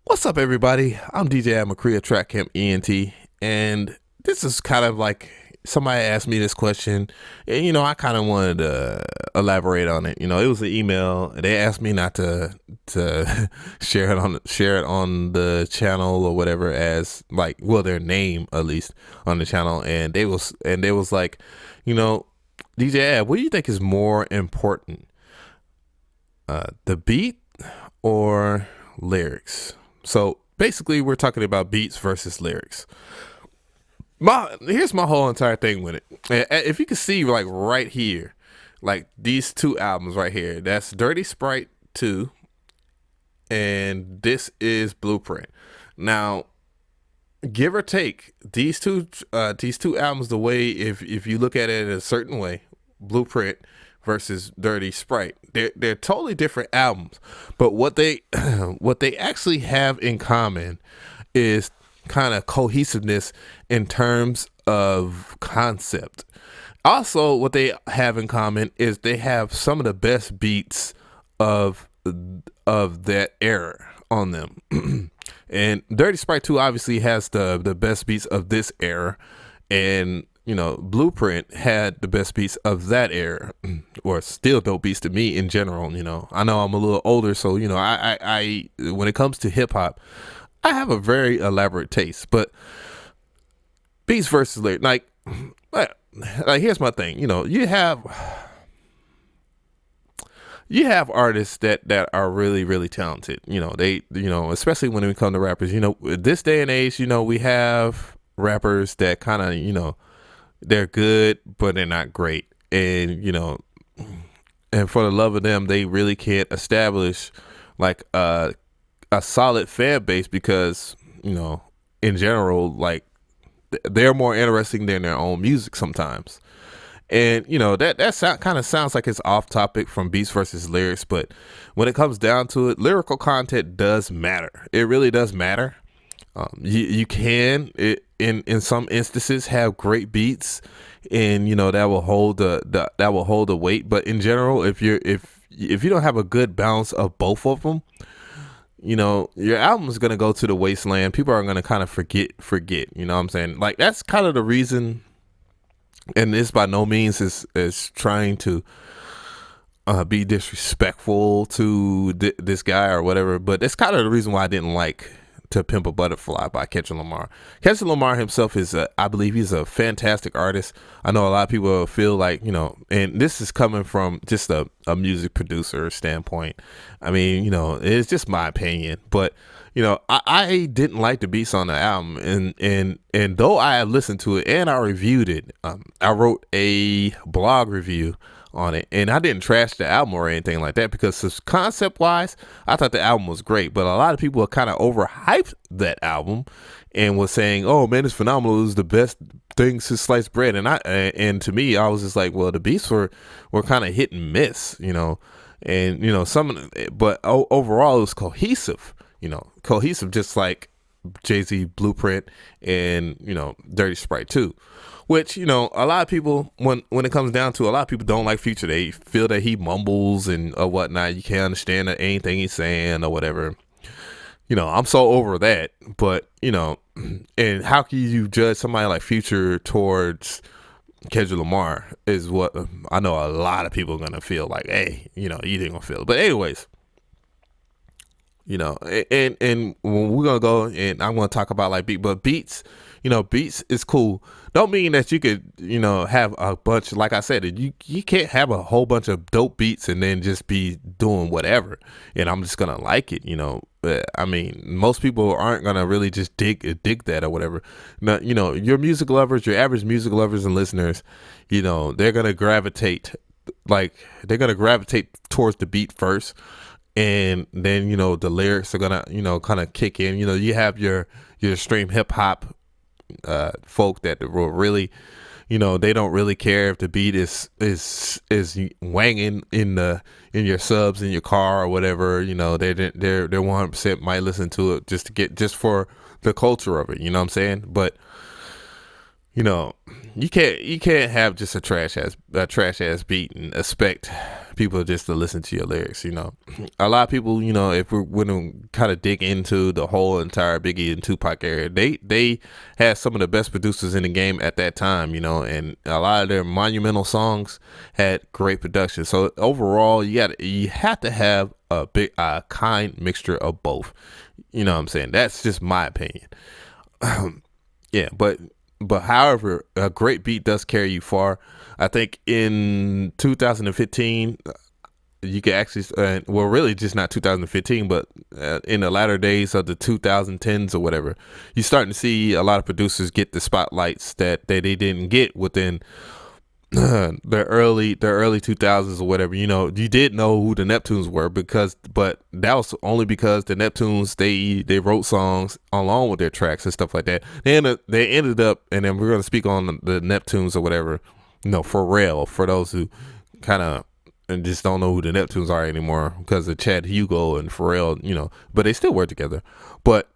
What's up, everybody? I'm DJ Ad McCree of Track Camp ENT, and this is kind of like somebody asked me this question, and I kind of wanted to elaborate on it. It was an email. They asked me not to share it on the channel or whatever as like their name at least on the channel, and they was like, DJ Ad, what do you think is more important, the beat or lyrics? So basically, we're talking about beats versus lyrics. Here's my whole entire thing with it. If you can see, like right here, like these two albums right here, that's Dirty Sprite 2, and this is Blueprint. Now, give or take, these two albums, the way if you look at it in a certain way, Blueprint versus Dirty Sprite, they're totally different albums, but what they what they actually have in common is kind of cohesiveness in terms of concept. Also, what they have in common is they have some of the best beats of that era on them. And Dirty Sprite 2 obviously has the best beats of this era, and Blueprint had the best beats of that era, or still dope beats to me in general. I know I'm a little older, so I when it comes to hip hop, I have a very elaborate taste. But beats versus lyrics, like here's my thing. You have artists that are really really talented. They especially when it comes to rappers. This day and age, we have rappers that kind of they're good, but they're not great. And for the love of them, they really can't establish like a solid fan base because, in general, like they're more interesting than their own music sometimes. And that kind of sounds like it's off topic from beats versus lyrics, but when it comes down to it, lyrical content does matter. It really does matter. You can in some instances have great beats, and that will hold the weight. But in general, if you don't have a good balance of both of them, your album is gonna go to the wasteland. People are gonna kind of forget. You know what I'm saying? Like that's kind of the reason. And this by no means is trying to be disrespectful to this guy or whatever, but that's kind of the reason why I didn't like To Pimp a Butterfly by Kendrick Lamar. Kendrick Lamar himself I believe he's a fantastic artist. I know a lot of people feel like, and this is coming from just a music producer standpoint. I mean, it's just my opinion, but I didn't like the beats on the album, and though I have listened to it and I reviewed it, I wrote a blog review on it, and I didn't trash the album or anything like that because concept wise, I thought the album was great. But a lot of people kind of overhyped that album and was saying, "Oh man, it's phenomenal! It was the best thing since sliced bread." And to me, I was just like, "Well, the beats were kind of hit and miss, and but overall, it was cohesive." Cohesive, just like Jay-Z Blueprint and, Dirty Sprite 2, which, a lot of people, when it comes down to, a lot of people don't like Future. They feel that he mumbles and or whatnot. You can't understand anything he's saying or whatever. I'm so over that, but, and how can you judge somebody like Future towards Kendrick Lamar is what I know a lot of people are going to feel like, hey, you didn't gonna feel it. But anyways, and when we're gonna go and I'm gonna talk about like beats, beats is cool. Don't mean that you could, have a bunch. Like I said, you can't have a whole bunch of dope beats and then just be doing whatever. And I'm just gonna like it, I mean, most people aren't gonna really just dig that or whatever. Now, your music lovers, your average music lovers and listeners, they're gonna gravitate, towards the beat first. And then the lyrics are gonna kind of kick in. You have your extreme hip hop folk that will really, they don't really care if the beat is wanging in your subs in your car or whatever. They're 100% might listen to it just for the culture of it. You know what I'm saying? But you can't have just a trash ass beat and expect people just to listen to your lyrics. A lot of people, if we're going to kind of dig into the whole entire Biggie and Tupac era, they had some of the best producers in the game at that time, and a lot of their monumental songs had great production. So overall, you have to have a kind mixture of both. You know what I'm saying? That's just my opinion. Yeah, but however, a great beat does carry you far. I think in 2015, you can actually, well, really just not 2015, but in the latter days of the 2010s or whatever, you're starting to see a lot of producers get the spotlights that they didn't get within the early 2000s or whatever. You did know who the Neptunes were, but that was only because the Neptunes, they wrote songs along with their tracks and stuff like that. They ended up, and then we're going to speak on the Neptunes or whatever. Pharrell, for those who kind of and just don't know who the Neptunes are anymore because of Chad Hugo and Pharrell, but they still work together. But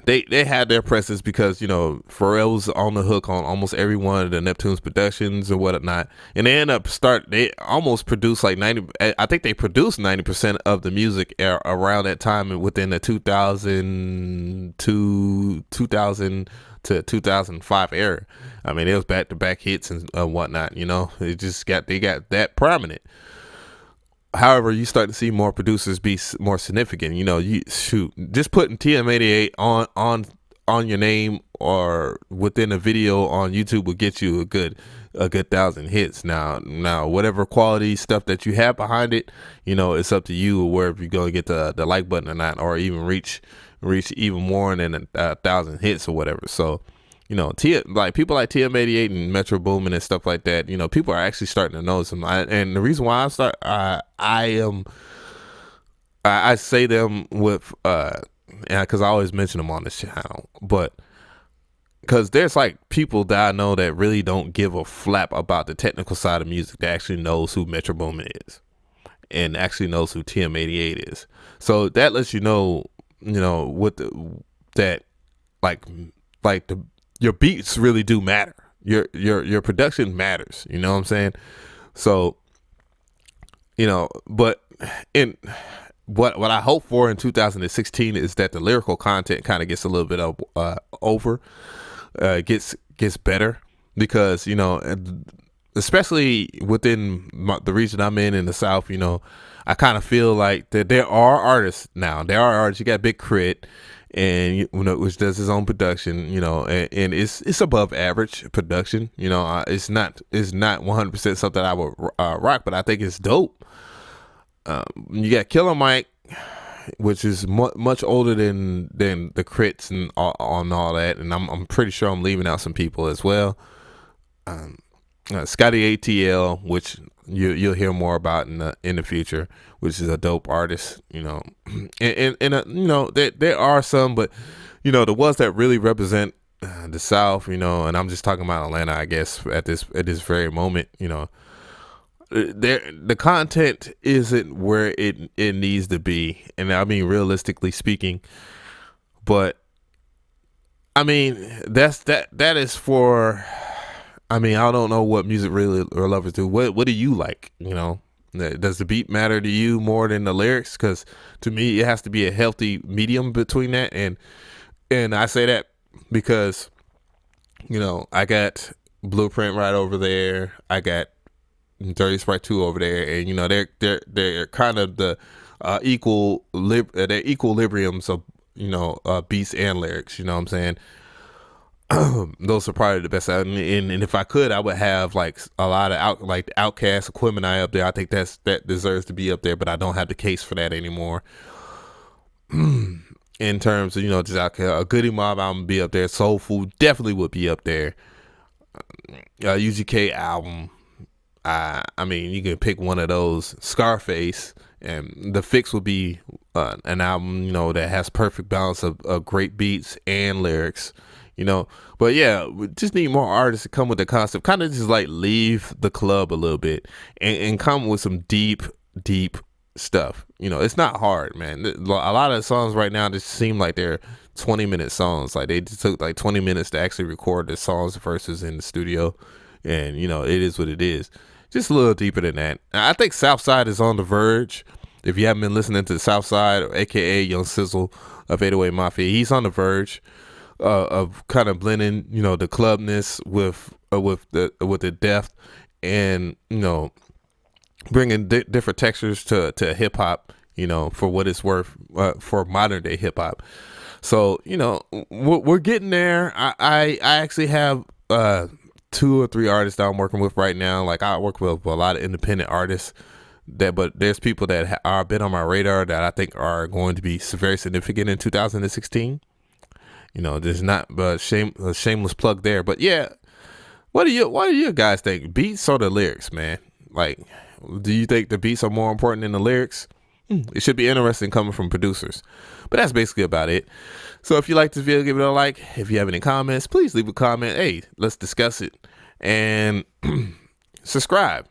they had their presence because Pharrell was on the hook on almost every one of the Neptunes productions and whatnot, and they almost produced like 90. I think they produced 90% of the music around that time, and within the 2000 to 2005 era. I mean, it was back-to-back hits and whatnot. They got that prominent. However, you start to see more producers be more significant. Just putting TM88 on your name or within a video on YouTube will get you a good 1,000 hits. Now, whatever quality stuff that you have behind it, it's up to you or wherever you're gonna get the like button or not, or even reach even more than 1,000 hits or whatever. So, like people like TM88 and Metro Boomin and stuff like that, people are actually starting to notice them. And the reason why I say them with because I always mention them on this channel, but because there's like people that I know that really don't give a flap about the technical side of music that actually knows who Metro Boomin is and actually knows who TM88 is. So that lets your beats really do matter. Your production matters. You know what I'm saying? So, but in what I hope for in 2016 is that the lyrical content kind of gets a little bit gets better, because especially within the region I'm in the South, I kind of feel like that there are artists now. There are artists. You got Big Crit, and which does his own production, and it's above average production. It's not 100% something I would rock, but I think it's dope. You got Killer Mike, which is much older than the Crits and on all that, and I'm pretty sure I'm leaving out some people as well. Scotty ATL, which you'll hear more about in the future, which is a dope artist, and there are some, but the ones that really represent the South, and I'm just talking about Atlanta, I guess at this very moment, the content isn't where it needs to be, and I mean realistically speaking, but I mean that is for. I mean, I don't know what music really or lovers do. What do you like? Does the beat matter to you more than the lyrics? Because to me, it has to be a healthy medium between that. And I say that because, I got Blueprint right over there. I got Dirty Sprite 2 over there, and they're kind of the they're equilibriums of beats and lyrics. You know what I'm saying? Those are probably the best. And if I could, I would have like a lot of Outkast, Aquemini up there. I think that deserves to be up there, but I don't have the case for that anymore. In terms of just Outkast, a Goody Mob album would be up there. Soul Food definitely would be up there. UGK album. I mean, you can pick one of those. Scarface and The Fix would be an album that has perfect balance of great beats and lyrics. But yeah, we just need more artists to come with the concept, kind of just like leave the club a little bit and come with some deep stuff. It's not hard, man. A lot of the songs right now just seem like they're 20-minute songs. Like they just took like 20 minutes to actually record the songs versus in the studio. and it is what it is. Just a little deeper than that. I think Southside is on the verge. If you haven't been listening to the Southside, or AKA Young Sizzle of 808 Mafia, he's on the verge of kind of blending, the clubness with the depth, and bringing different textures to hip hop. For what it's worth, for modern day hip hop. So we're getting there. I actually have 2 or 3 artists that I'm working with right now. Like, I work with a lot of independent artists, but there's people that are a bit on my radar that I think are going to be very significant in 2016. There's not a shameless plug there, but yeah. What do you guys think? Beats or the lyrics, man? Like, do you think the beats are more important than the lyrics? It should be interesting coming from producers. But that's basically about it. So if you like this video, give it a like. If you have any comments, please leave a comment. Hey, let's discuss it. And subscribe.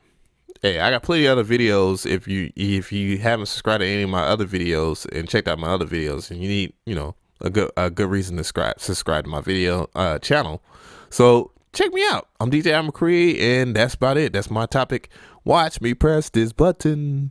Hey, I got plenty of other videos. If you haven't subscribed to any of my other videos and checked out my other videos, and you need, a good reason to subscribe to my video channel. So check me out. I'm DJ Al McCree, and that's about it. That's my topic. Watch me press this button.